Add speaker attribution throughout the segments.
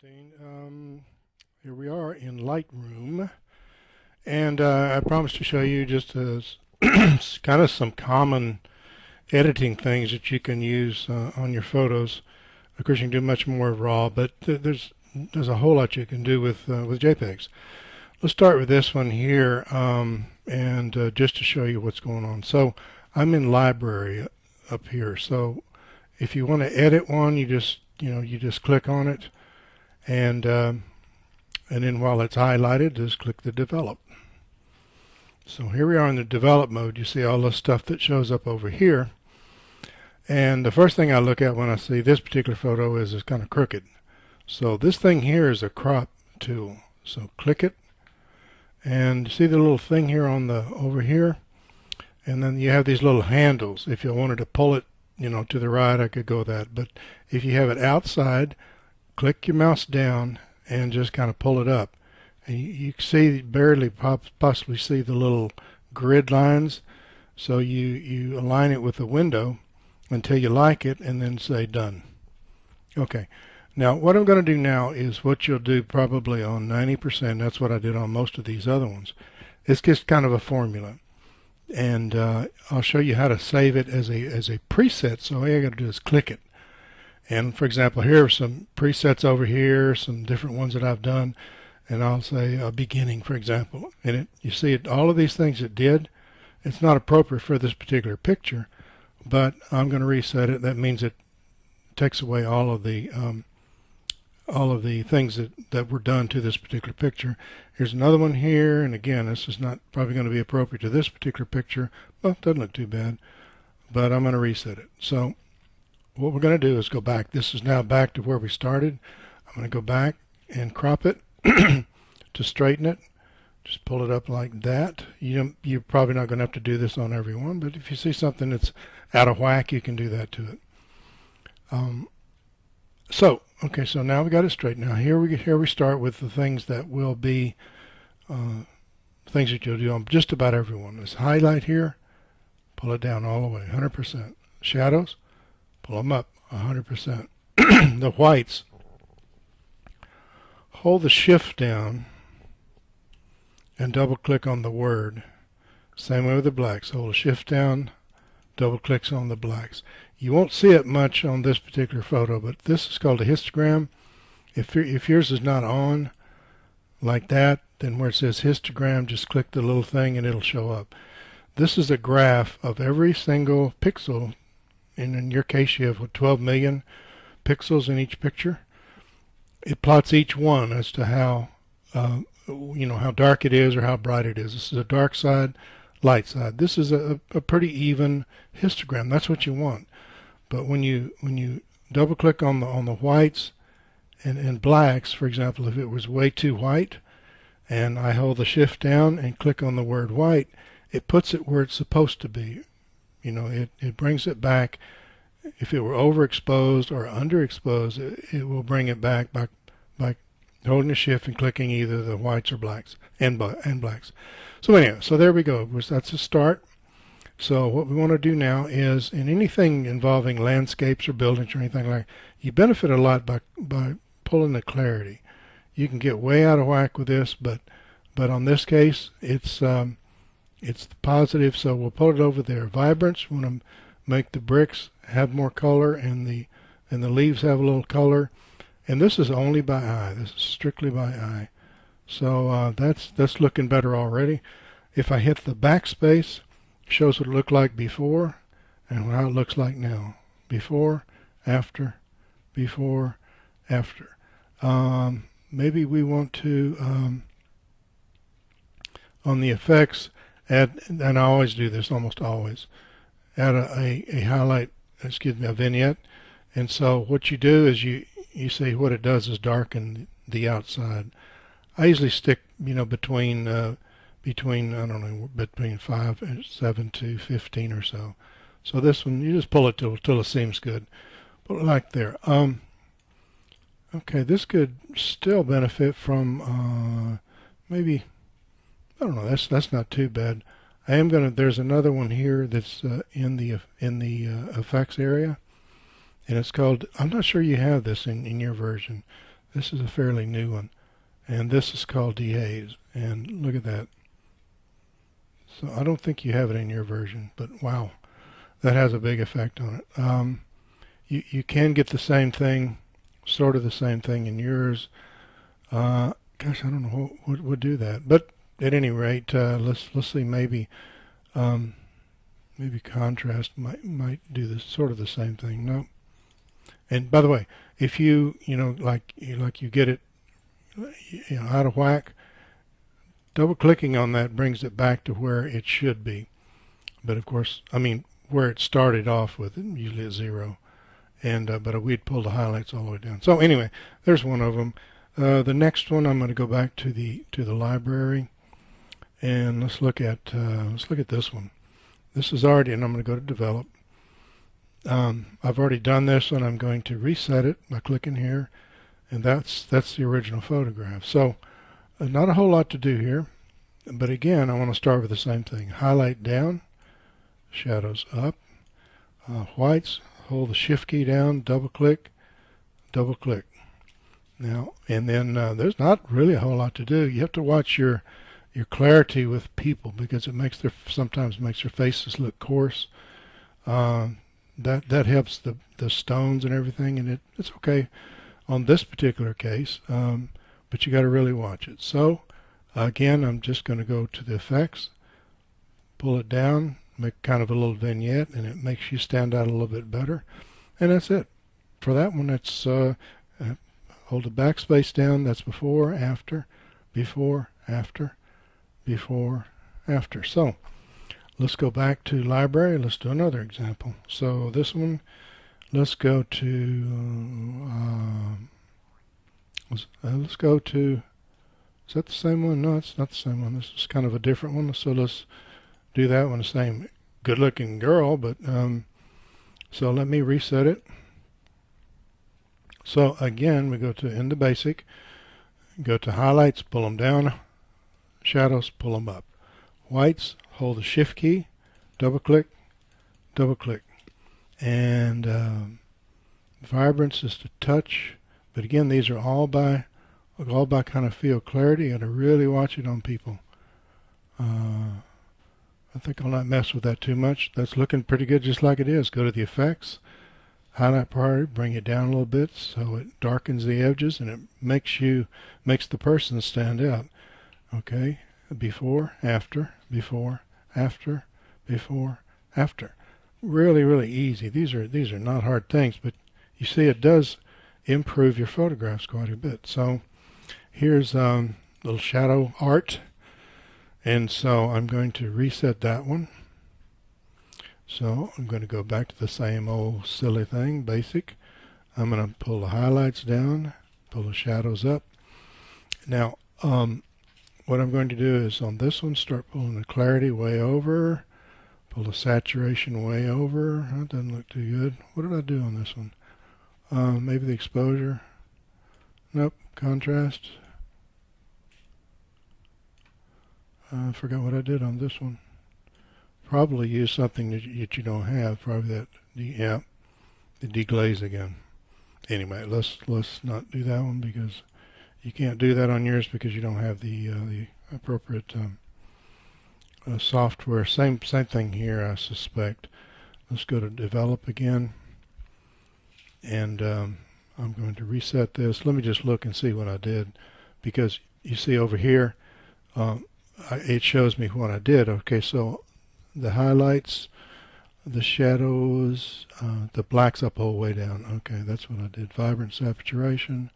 Speaker 1: Interesting. Here we are in Lightroom, and I promised to show you just kind of some common editing things that you can use on your photos. Of course, you can do much more raw, but there's a whole lot you can do with JPEGs. Let's start with this one here, and just to show you what's going on. So I'm in Library up here. So if you want to edit one, you just click on it, and then while it's highlighted, just click the Develop. So here we are in the Develop mode. You see all the stuff that shows up over here. And the first thing I look at when I see this particular photo is it's kind of crooked. So this thing here is a crop tool. So click it, and see the little thing here on the over here, and then you have these little handles. If you wanted to pull it, to the right, I could go that. But if you have it outside, click your mouse down and just kind of pull it up. And you can see, barely possibly see the little grid lines. So you align it with the window until you like it, and then say done. Okay. Now what I'm going to do now is what you'll do probably on 90%. That's what I did on most of these other ones. It's just kind of a formula. And I'll show you how to save it as a preset. So all you got to do is click it. And for example, here are some presets over here, some different ones that I've done. And I'll say beginning, for example. And you see it, all of these things it did, it's not appropriate for this particular picture, but I'm going to reset it. That means it takes away all of the things that were done to this particular picture. Here's another one here, and again, this is not probably going to be appropriate to this particular picture. Well, it doesn't look too bad, but I'm going to reset it. So what we're going to do is go back. This is now back to where we started. I'm going to go back and crop it to straighten it. Just pull it up like that. You're probably not going to have to do this on every one, but if you see something that's out of whack, you can do that to it. Okay, so now we got it straight. Now here we start with the things that will be things that you'll do on just about everyone. This highlight here, pull it down all the way, 100%. Shadows, pull them up, 100%. The whites, hold the shift down and double click on the word. Same way with the blacks. Hold the shift down, double clicks on the blacks. You won't see it much on this particular photo, but this is called a histogram. If yours is not on like that, then where it says histogram, just click the little thing and it'll show up. This is a graph of every single pixel, and in your case you have 12 million pixels in each picture. It plots each one as to how how dark it is or how bright it is. This is a dark side, light side. This is a pretty even histogram. That's what you want. But when you double click on the whites and blacks, for example, if it was way too white, and I hold the shift down and click on the word white, it puts it where it's supposed to be. It brings it back. If it were overexposed or underexposed, it will bring it back by holding the shift and clicking either the whites or blacks and blacks. So anyhow, so there we go. That's a start. So what we want to do now is, in anything involving landscapes or buildings or anything like that, you benefit a lot by pulling the clarity. You can get way out of whack with this, but on this case, it's positive. So we'll pull it over there. Vibrance, we want to make the bricks have more color and the leaves have a little color. And this is only by eye. This is strictly by eye. So that's looking better already. If I hit the backspace, it shows what it looked like before and how it looks like now. Before, after, before, after. Maybe we want to, on the effects, add, and I always do this, almost always, add a highlight, a vignette. And so what you do is you see what it does is darken the outside. I usually stick, between I don't know, between 7 to 15 or so. So this one, you just pull it till it seems good. Put it like there. Okay, this could still benefit from maybe, I don't know. That's not too bad. There's another one here that's in the effects area. And it's called, I'm not sure you have this in your version. This is a fairly new one, and this is called dehaze. And look at that. So I don't think you have it in your version, but wow, that has a big effect on it. You can get the same thing, sort of the same thing in yours. Gosh, I don't know what would do that, but at any rate, let's see. Maybe maybe contrast might do this sort of the same thing. No. And by the way, if you like you get it out of whack, double clicking on that brings it back to where it should be. But of course, I mean where it started off with, usually at 0. And but we'd pull the highlights all the way down. So anyway, there's one of them. The next one, I'm going to go back to the library, and let's look at this one. This is already, and I'm going to go to develop. I've already done this, and I'm going to reset it by clicking here, and that's the original photograph. So not a whole lot to do here, but again, I want to start with the same thing. Highlight down, shadows up, whites. Hold the shift key down, double click. Now, and then there's not really a whole lot to do. You have to watch your clarity with people, because it sometimes makes their faces look coarse. That helps the stones and everything, and it's okay on this particular case, but you got to really watch it. So again, I'm just going to go to the effects, pull it down, make kind of a little vignette, and it makes you stand out a little bit better. And that's it. For that one, it's hold the backspace down. That's before, after, before, after, before, after. So let's go back to library. Let's do another example. So this one, let's go to let's go to, is that the same one? No, it's not the same one. This is kind of a different one. So let's do that one. The same good-looking girl, but so let me reset it. So again, we go to into basic, go to highlights, pull them down, shadows, pull them up, whites, hold the shift key, double click, and vibrance is to touch. But again, these are all by kind of feel. Clarity, you got to really watch it on people. I think I'll not mess with that too much. That's looking pretty good just like it is. Go to the effects, highlight priority, bring it down a little bit so it darkens the edges, and it makes the person stand out. Okay, before, after, before, after, before, after. Really, really easy. These are not hard things, but you see it does improve your photographs quite a bit. So here's little shadow art. And so I'm going to reset that one. So I'm going to go back to the same old silly thing, basic. I'm going to pull the highlights down, pull the shadows up. Now, what I'm going to do is on this one, start pulling the clarity way over, pull the saturation way over. That doesn't look too good. What did I do on this one? Maybe the exposure. Nope, contrast. I forgot what I did on this one. Probably use something that you don't have. Probably that, yeah, the deglaze again. Anyway, let's not do that one, because you can't do that on yours because you don't have the appropriate software. Same thing here, I suspect. Let's go to develop again, and I'm going to reset this. Let me just look and see what I did, because you see over here. It shows me what I did. Okay, so the highlights, the shadows, the blacks up all the way down. Okay, that's what I did. Vibrance, saturation,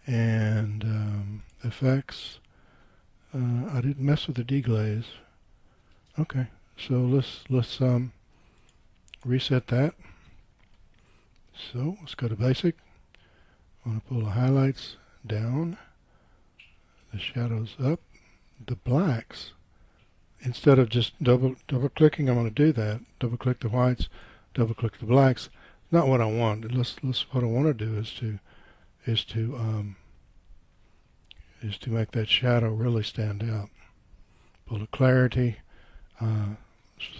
Speaker 1: and effects. I didn't mess with the deglaze. Okay, so let's reset that. So let's go to basic. I want to pull the highlights down, the shadows up. The blacks, instead of just double clicking, I'm going to do that. Double click the whites, double click the blacks. Not what I want. What I want to do is to make that shadow really stand out. Pull the clarity,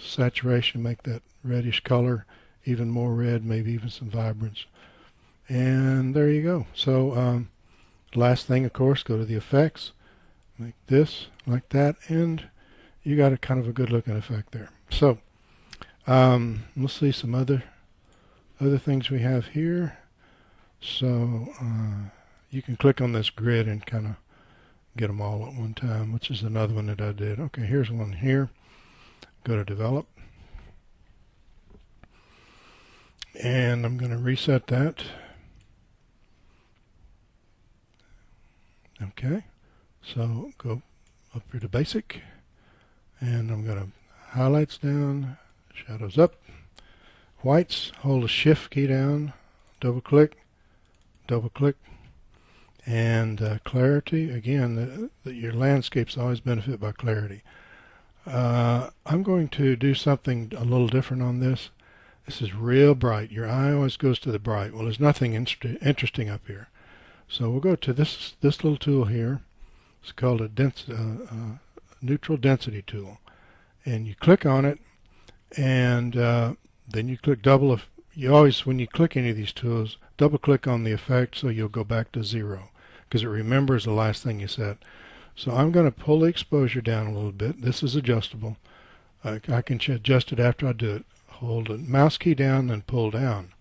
Speaker 1: saturation, make that reddish color even more red, maybe even some vibrance. And there you go. So Last thing, of course, go to the effects, make this like that, and you got a kind of a good looking effect there. So let's see some other things we have here. So you can click on this grid and kind of get them all at one time, which is another one that I did. Okay, here's one here. Go to develop, and I'm going to reset that. Okay, so go up here to basic, and I'm going to highlights down, shadows up, whites, hold the shift key down, double click, and clarity. Again, your landscapes always benefit by clarity. I'm going to do something a little different on this. This is real bright. Your eye always goes to the bright. Well, there's nothing interesting up here. So we'll go to this little tool here. It's called a neutral density tool. And you click on it, and then you click double. You always, when you click any of these tools, double click on the effect so you'll go back to 0, because it remembers the last thing you said. So I'm going to pull the exposure down a little bit. This is adjustable. I can adjust it after I do it. Hold the mouse key down and pull down.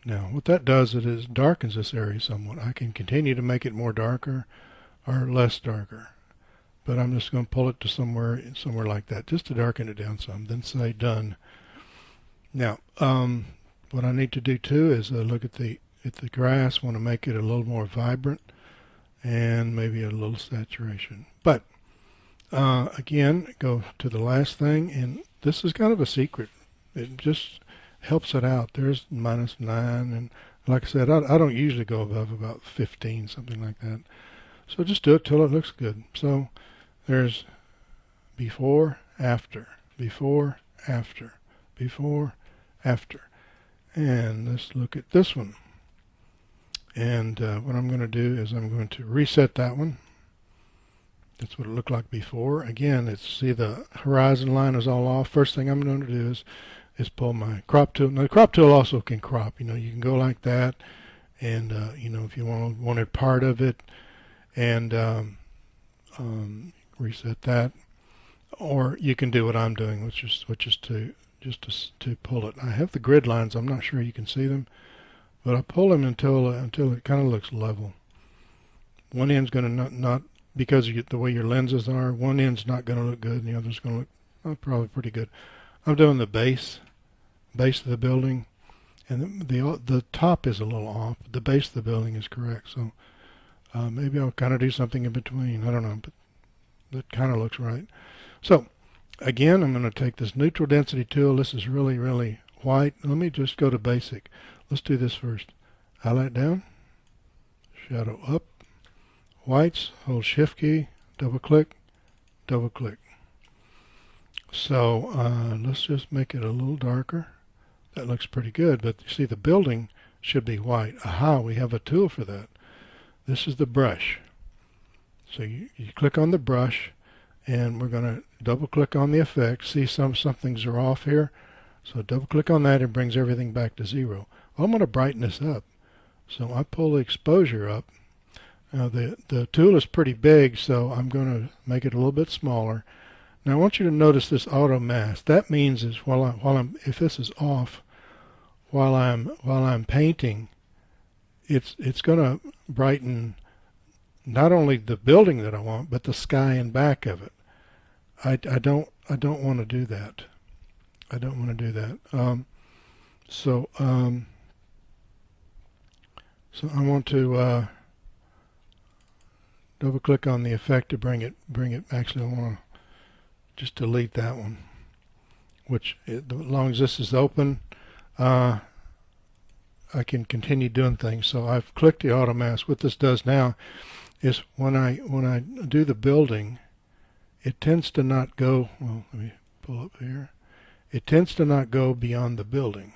Speaker 1: Now what that does is darkens this area somewhat. I can continue to make it more darker or less darker, but I'm just going to pull it to somewhere like that, just to darken it down some, then say done. Now what I need to do too is look at the grass. Want to make it a little more vibrant and maybe a little saturation. But again, go to the last thing, and this is kind of a secret. It just helps it out. There's -9, and like I said, I don't usually go above about 15, something like that. So just do it till it looks good. So there's before, after, before, after, before, after. And let's look at this one. And what I'm going to do is I'm going to reset that one. That's what it looked like before. Again, see the horizon line is all off. First thing I'm going to do is pull my crop tool. Now the crop tool also can crop. You can go like that, and if you wanted part of it, and reset that, or you can do what I'm doing, which is to pull it. I have the grid lines. I'm not sure you can see them, but I pull them until it kind of looks level. One end's going to not because the way your lenses are, one end's not going to look good, and the other's going to look probably pretty good. I'm doing the base of the building, and the top is a little off. The base of the building is correct, so maybe I'll kind of do something in between. I don't know, but that kind of looks right. So again, I'm going to take this neutral density tool. This is really, really white. Let me just go to basic. Let's do this first. Highlight down, shadow up, whites, hold shift key, double click. So let's just make it a little darker. That looks pretty good, but you see the building should be white. Aha, we have a tool for that. This is the brush. So you click on the brush, and we're going to double click on the effect. See some things are off here. So double click on that, and brings everything back to 0. I'm going to brighten this up. So I pull the exposure up. Now the tool is pretty big, so I'm going to make it a little bit smaller. Now I want you to notice this auto mask. That means is if this is off while I'm painting, it's going to brighten not only the building that I want, but the sky in back of it. I don't want to do that. I don't want to do that. So I want to double click on the effect to bring it. Actually, I want to just delete that one. As long as this is open, I can continue doing things. So I've clicked the auto mask. What this does now is when I do the building, it tends to not go. Well, let me pull up here. It tends to not go beyond the building.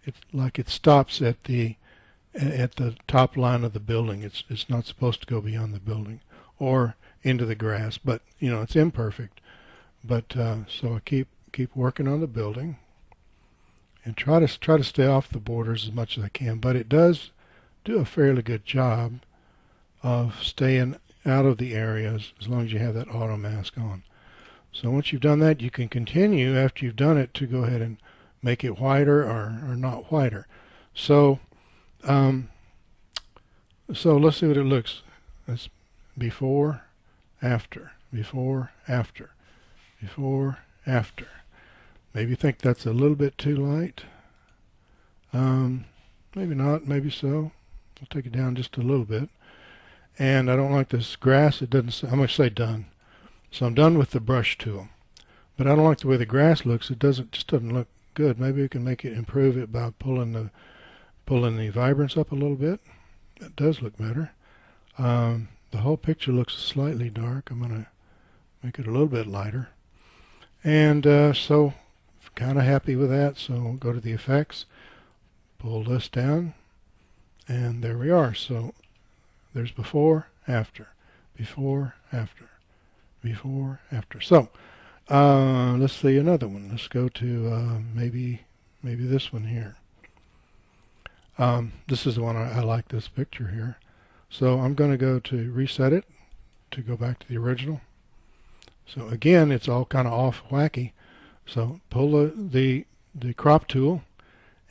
Speaker 1: It's like it stops at the top line of the building. It's not supposed to go beyond the building or into the grass, but it's imperfect. But so I keep working on the building and try to stay off the borders as much as I can. But it does do a fairly good job. of staying out of the areas as long as you have that auto mask on. So once you've done that, you can continue after you've done it to go ahead and make it whiter or not whiter. So so let's see what it looks. That's before, after, before, after, before, after. Maybe you think that's a little bit too light. Maybe not, maybe so. I'll take it down just a little bit. And I don't like this grass. It doesn't say, I'm going to say done. So I'm done with the brush tool. But I don't like the way the grass looks. It just doesn't look good. Maybe we can make it, improve it by pulling the vibrance up a little bit. That does look better. The whole picture looks slightly dark. I'm going to make it a little bit lighter. And so kind of happy with that. So we'll go to the effects, pull this down, and there we are. So there's before, after, before, after, before, after. So let's see another one. Let's go to maybe this one here. This is the one I like, this picture here. So I'm going to go to reset it to go back to the original. So again, it's all kind of off wacky. So pull the crop tool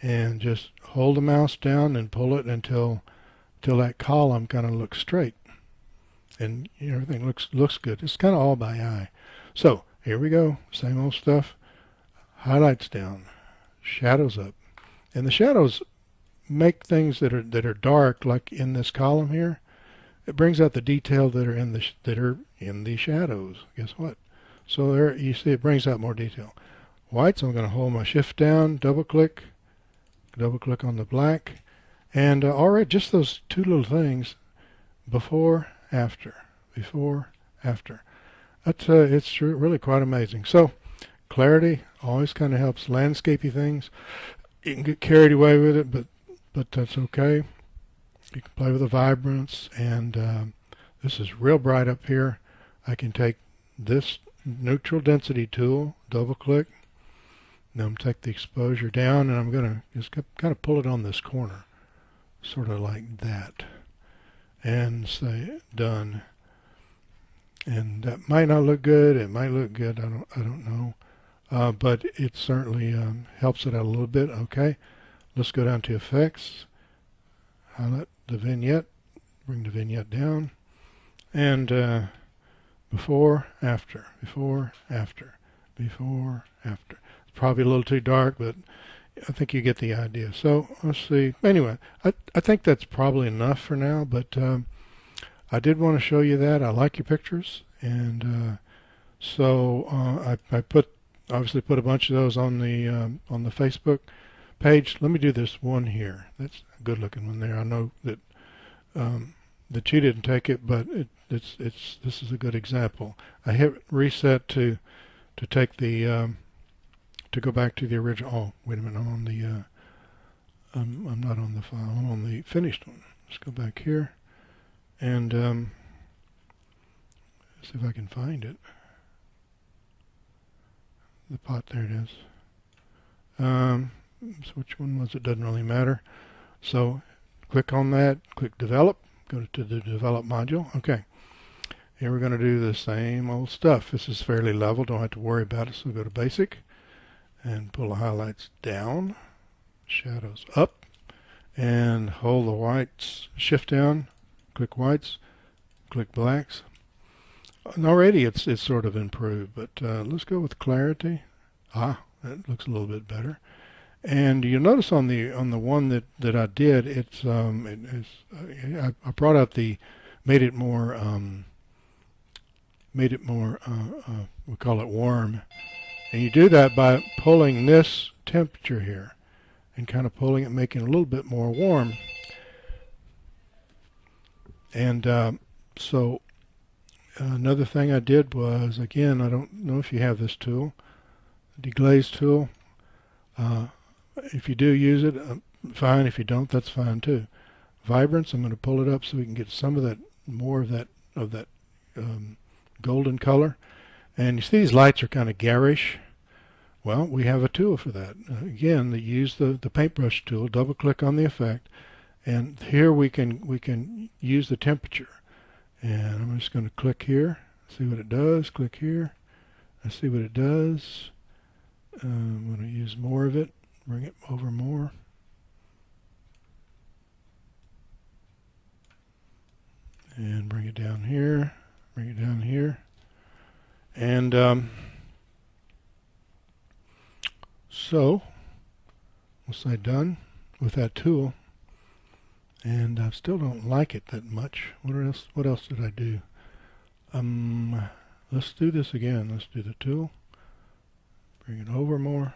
Speaker 1: and just hold the mouse down and pull it until that column kind of looks straight, and everything looks good. It's kind of all by eye. So here we go, same old stuff. Highlights down, shadows up, and the shadows make things that are dark, like in this column here. It brings out the detail that are in the shadows. Guess what? So there you see it brings out more detail. Whites, I'm going to hold my shift down, double click on the black, and already just those two little things, before, after, before, after. That's it's really quite amazing. So clarity always kind of helps landscapey things. You can get carried away with it, but that's okay. You can play with the vibrance, and this is real bright up here. I can take this neutral density tool, double click, now I'm take the exposure down, and I'm going to just kind of pull it on this corner, sort of like that, and say done. And that might not look good. It might look good. I don't know, but it certainly helps it out a little bit. Okay, let's go down to effects, highlight the vignette, bring the vignette down, and before, after, before, after, before, after. It's probably a little too dark, but I think you get the idea. So let's see. Anyway, I think that's probably enough for now, but I did want to show you that. I like your pictures, and so I obviously put a bunch of those on the Facebook page. Let me do this one here. That's a good looking one there. I know that that you didn't take it, but this is a good example. I hit reset to take the to go back to the original. Oh, wait a minute, I'm on the I'm not on the file. I'm on the finished one. Let's go back here and see if I can find it. The pot, there it is. So which one was it? Doesn't really matter. So click on that, click develop, go to the develop module. Okay, here we're going to do the same old stuff. This is fairly level, don't have to worry about it. So go to basic and pull the highlights down, shadows up, and hold the whites, shift down, click whites, click blacks. And already it's sort of improved, but let's go with clarity. That looks a little bit better. And you'll notice on the one that I did, I brought out made it more we call it warm, and you do that by pulling this temperature here and kind of pulling it, making it a little bit more warm. And so another thing I did was, again, I don't know if you have this tool, deglaze tool. If you do use it, fine. If you don't, that's fine too. Vibrance, I'm going to pull it up so we can get some of that, more of that golden color. And you see these lights are kind of garish. Well, we have a tool for that. Again, use the Paintbrush tool. Double click on the effect, and here we can use the temperature. And I'm just going to click here, see what it does. Click here, I see what it does. I'm going to use more of it, bring it over more. And bring it down here, bring it down here. And so, once I'm done with that tool, and I still don't like it that much. What else did I do? Let's do this again. Let's do the tool. Bring it over more.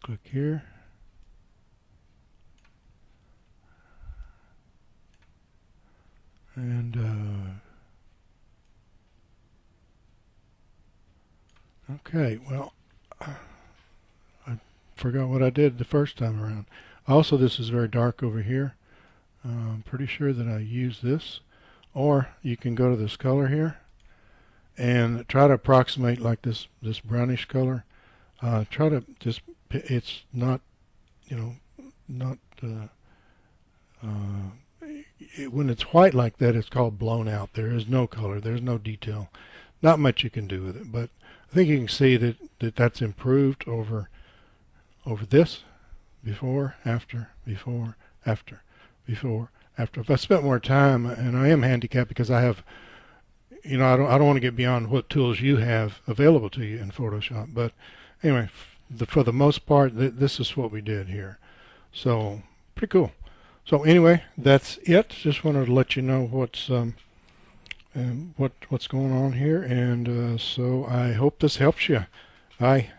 Speaker 1: Click here. And okay, well, I forgot what I did the first time around. Also, this is very dark over here. I'm pretty sure that I used this. Or you can go to this color here and try to approximate like this brownish color. Try to just, it's not, you know, not, when it's white like that, it's called blown out. There is no color, there's no detail. Not much you can do with it, but I think you can see that that's improved over this. Before, after, before, after, before, after. If I spent more time, and I am handicapped because I have, you know, I don't want to get beyond what tools you have available to you in Photoshop. But anyway, for the most part, this is what we did here. So pretty cool. So anyway, that's it. Just wanted to let you know what's going on here, and so I hope this helps you. Bye.